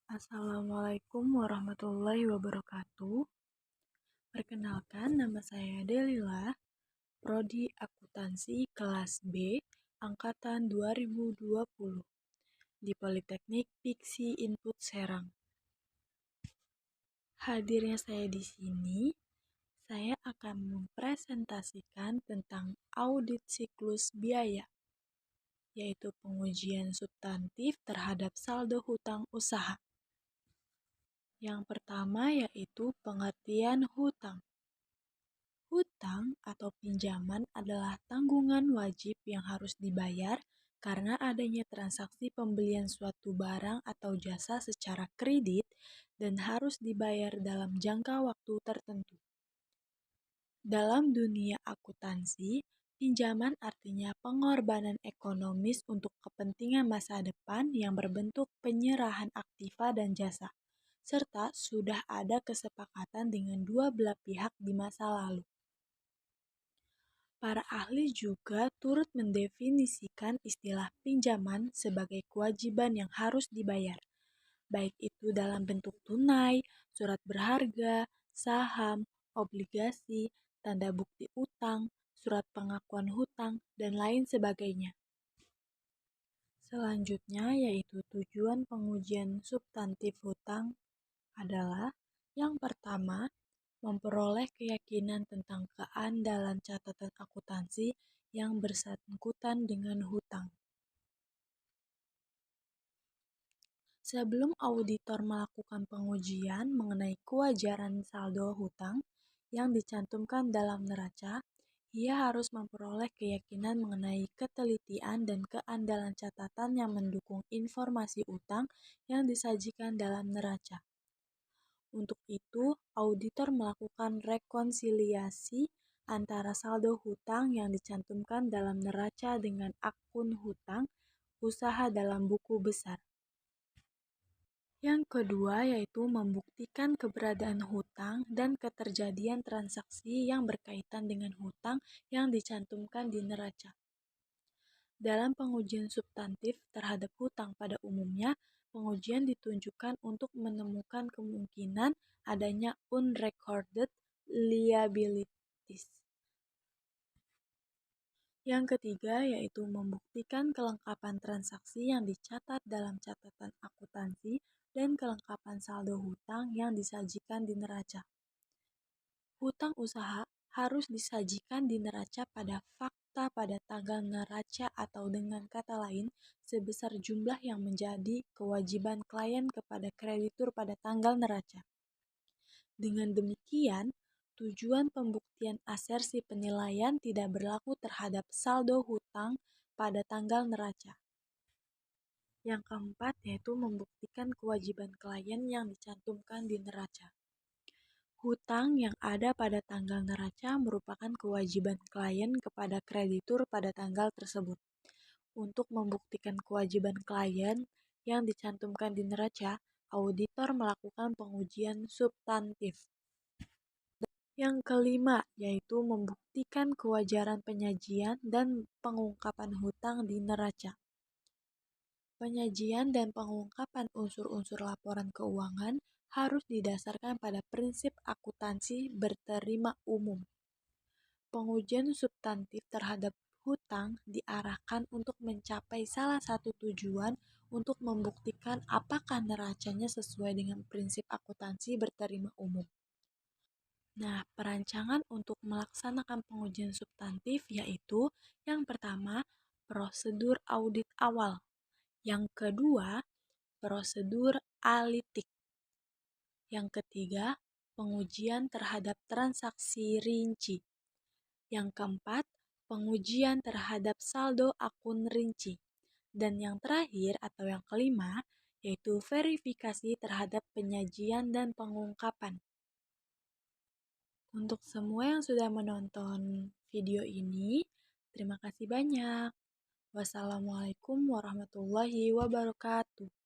Assalamualaikum warahmatullahi wabarakatuh. Perkenalkan, nama saya Delila, Prodi Akuntansi kelas B, Angkatan 2020, di Politeknik Piksi Input Serang. Hadirnya saya di sini, saya akan mempresentasikan tentang audit siklus biaya, yaitu pengujian substantif terhadap saldo hutang usaha. Yang pertama yaitu pengertian hutang. Hutang atau pinjaman adalah tanggungan wajib yang harus dibayar karena adanya transaksi pembelian suatu barang atau jasa secara kredit dan harus dibayar dalam jangka waktu tertentu. Dalam dunia akuntansi, pinjaman artinya pengorbanan ekonomis untuk kepentingan masa depan yang berbentuk penyerahan aktiva dan jasa, serta sudah ada kesepakatan dengan dua belah pihak di masa lalu. Para ahli juga turut mendefinisikan istilah pinjaman sebagai kewajiban yang harus dibayar, baik itu dalam bentuk tunai, surat berharga, saham, obligasi, tanda bukti utang, surat pengakuan hutang, dan lain sebagainya. Selanjutnya yaitu tujuan pengujian substantif hutang adalah yang pertama, memperoleh keyakinan tentang keandalan catatan akuntansi yang bersangkutan dengan hutang. Sebelum auditor melakukan pengujian mengenai kewajaran saldo hutang yang dicantumkan dalam neraca, ia harus memperoleh keyakinan mengenai ketelitian dan keandalan catatan yang mendukung informasi utang yang disajikan dalam neraca. Untuk itu, auditor melakukan rekonsiliasi antara saldo hutang yang dicantumkan dalam neraca dengan akun hutang usaha dalam buku besar. Yang kedua yaitu membuktikan keberadaan hutang dan keterjadian transaksi yang berkaitan dengan hutang yang dicantumkan di neraca. Dalam pengujian substantif terhadap hutang pada umumnya, pengujian ditunjukkan untuk menemukan kemungkinan adanya unrecorded liabilities. Yang ketiga yaitu membuktikan kelengkapan transaksi yang dicatat dalam catatan akuntansi dan kelengkapan saldo hutang yang disajikan di neraca. Hutang usaha harus disajikan di neraca pada fakta pada tanggal neraca atau dengan kata lain sebesar jumlah yang menjadi kewajiban klien kepada kreditur pada tanggal neraca. Dengan demikian, tujuan pembuktian asersi penilaian tidak berlaku terhadap saldo hutang pada tanggal neraca. Yang keempat yaitu membuktikan kewajiban klien yang dicantumkan di neraca. Hutang yang ada pada tanggal neraca merupakan kewajiban klien kepada kreditur pada tanggal tersebut. Untuk membuktikan kewajiban klien yang dicantumkan di neraca, auditor melakukan pengujian substantif. Yang kelima yaitu membuktikan kewajaran penyajian dan pengungkapan hutang di neraca. Penyajian dan pengungkapan unsur-unsur laporan keuangan harus didasarkan pada prinsip akuntansi berterima umum. Pengujian substantif terhadap hutang diarahkan untuk mencapai salah satu tujuan untuk membuktikan apakah neracanya sesuai dengan prinsip akuntansi berterima umum. Nah, perancangan untuk melaksanakan pengujian substantif yaitu yang pertama, prosedur audit awal. Yang kedua, prosedur alitik. Yang ketiga, pengujian terhadap transaksi rinci. Yang keempat, pengujian terhadap saldo akun rinci. Dan yang terakhir atau yang kelima, yaitu verifikasi terhadap penyajian dan pengungkapan. Untuk semua yang sudah menonton video ini, terima kasih banyak. Wassalamualaikum warahmatullahi wabarakatuh.